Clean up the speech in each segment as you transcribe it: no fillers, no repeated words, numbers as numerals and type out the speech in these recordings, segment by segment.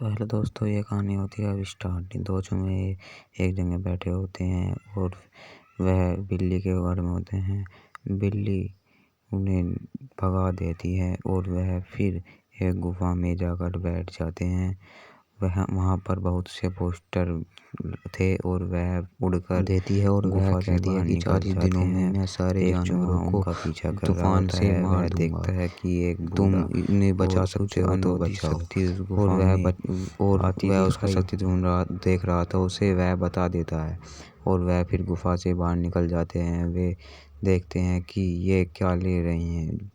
तो हेलो दोस्तों, ये कहानी होती है अब स्टार्ट। दो चूहे एक जगह बैठे होते हैं और वह बिल्ली के घर में होते हैं। बिल्ली उन्हें भगा देती है और वह फिर एक गुफा में जाकर बैठ जाते हैं। वहाँ पर बहुत से पोस्टर थे और वह उड़कर देती है और वह गुफा से कहती है बाहर कि निकल 40 जाते दिनों में हैं। मैं सारे एक जानवरों चूहा को उनका पीछा कर रहा तूफान होता से है। मार वह दूंगा। देखता है कि एक तुम बूढ़ा इन्हें बचा और सकते कुछ हो तो अलौकिक बचाओ। शक्ति उस और गुफा में आती वह उसका दिखाई शक्ति देख रहा था, उसे वह बता देता है और वह फिर गुफा से बाहर निकल जाते हैं। वे देखते हैं कि ये क्या ले रहे हैं।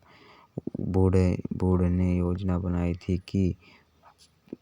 बूढ़े ने योजना बनाई थी कि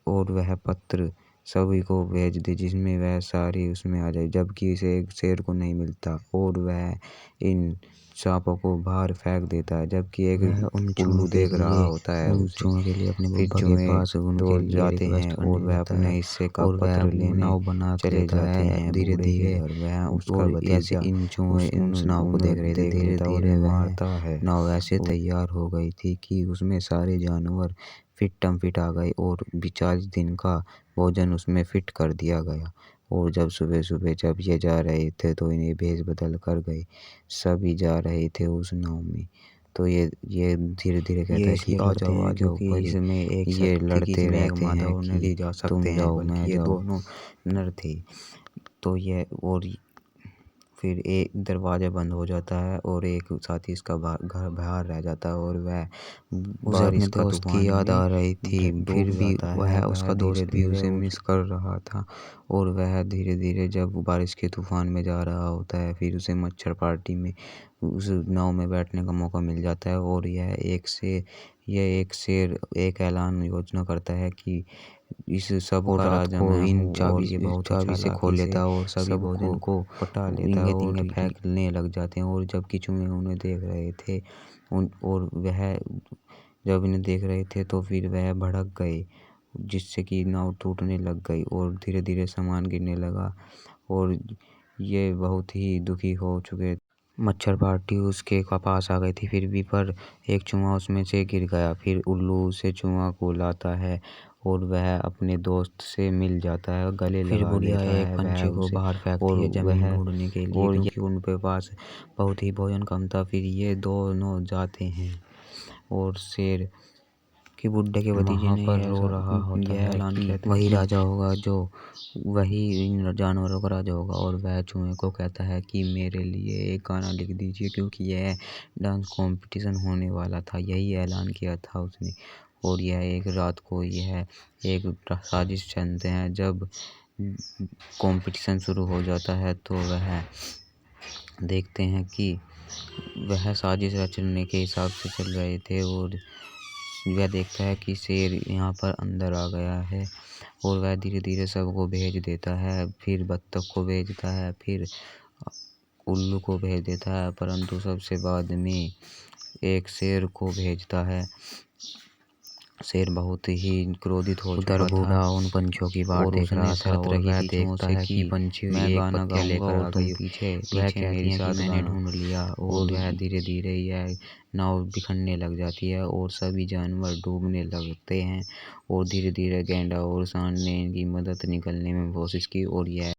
और वह पत्र सभी को भेज दे जिसमें वह सारी उसमें आ जाए, जबकि इसे एक शेर को नहीं मिलता और वह इन सांपों को बाहर फेंक देता है, जबकि एक वह उन उल्लू चूहों के देख रहा होता है उसे। लिए अपने फिर बुब्बा के चूहे पास उनके दौड़ लिए जाते हैं रिक्वेस्ट और करने वह जाता अपने है हिस्से का और वह पत्र लेने नाव बना चले लेता जाते है हैं धीरे बूढ़े के धीरे। घर। वह उसका और जैसे भतीजा इन चूहे उस नाव को देख रहे थे, देख धीरे लेता और धीरे उन्हें वह मारता है। नाव ऐसे तैयार हो गई थी कि उसमें सारे जानवर फिट आ गए और 40 दिन का भोजन उसमें फिट कर दिया गया। और जब सुबह जब ये जा रहे थे तो इन्हें भेष बदल कर गए। सभी जा रहे थे उस नाव में। तो ये धीरे धीरे कहता है कि आ जाओ क्योंकि फिर इसमें एक ये शक्ति की, लड़ते इसमें एक रहते मादा हैं और कि नर जा सकते तुम हैं, जाओ मैं बल्कि ये जाऊँ। दोनों नर थे। तो ये और फिर एक दरवाज़ा बंद हो जाता है और एक साथी इसका घर बाहर रह जाता है और वह उसे बारिश अपने का दोस्त की तूफान याद आ में रही थी। फिर डूब भी जाता वह है। उसका धीरे दोस्त भी धीरे उसे मिस कर रहा था और वह धीरे धीरे जब बारिश के तूफान में जा रहा होता है, फिर उसे मच्छर पार्टी में उस नाव में बैठने का मौका मिल जाता है। और यह एक शेर एक ऐलान योजना करता है कि इस सब और का रात राजा को मैं इन हूँ और चाबी से ये बहुत ही चाबी से खोल चालाकी लेता से है और सभी भोजन सबको को पटा लेता है इंगे और तिंगे फेंकने लग जाते हैं। और जब चूहे उन्हें देख रहे थे और वह जब इन्हें देख रहे थे तो फिर वह भड़क गए, जिससे कि नाव टूटने लग गई और धीरे धीरे सामान गिरने लगा और ये बहुत ही दुखी हो चुके। मच्छर पार्टी उसके पास आ गई थी फिर भी, पर एक चूहा उसमें से गिर गया। फिर उल्लू उसे चूहा को लाता है और वह अपने दोस्त से मिल जाता है, गले लगा लेता है। एक पंछी को बाहर फेंकती है जमीन ढूंढने के लिए, क्योंकि उनके पास बहुत ही भोजन कम था। फिर ये दोनों जाते हैं और शेर कि बुड्ढे के भतीजे वहाँ ने पर रो रहा होता यह है ऐलान कि किया था वही कि राजा होगा जो वही इन जानवरों का राजा होगा। और वह चूहे को कहता है कि मेरे लिए एक गाना लिख दीजिए, क्योंकि यह डांस कंपटीशन होने वाला था। यही ऐलान किया था उसने। और यह एक रात को यह एक साजिश चलते हैं। जब कंपटीशन शुरू हो जाता है तो वह देखते हैं कि वह साजिश रचने के हिसाब से चल रहे थे और वह देखता है कि शेर यहाँ पर अंदर आ गया है और वह धीरे धीरे सबको भेज देता है। फिर बत्तख को भेजता है, फिर उल्लू को भेज देता है, परंतु सबसे बाद में एक शेर को भेजता है। शेर बहुत ही क्रोधित हो उधर चुका था बूढ़ा उन पंछियों की बाट और देख उसने रहा था शर्त और रखी वह थी चूहों देखता से है कि कि पंछी मैं एक गाना पत्तियां गाऊंगा लेकर और आ तुम गई। पीछे वह पीछे कहती मेरे हैं कि साथ मैंने गाना। ढूंढ लिया और वह धीरे धीरे यह नाव बिखरने लग जाती है और सभी जानवर डूबने लगते हैं। और धीरे धीरे गैंडा और सांड ने इनकी मदद निकलने में कोशिश की और यह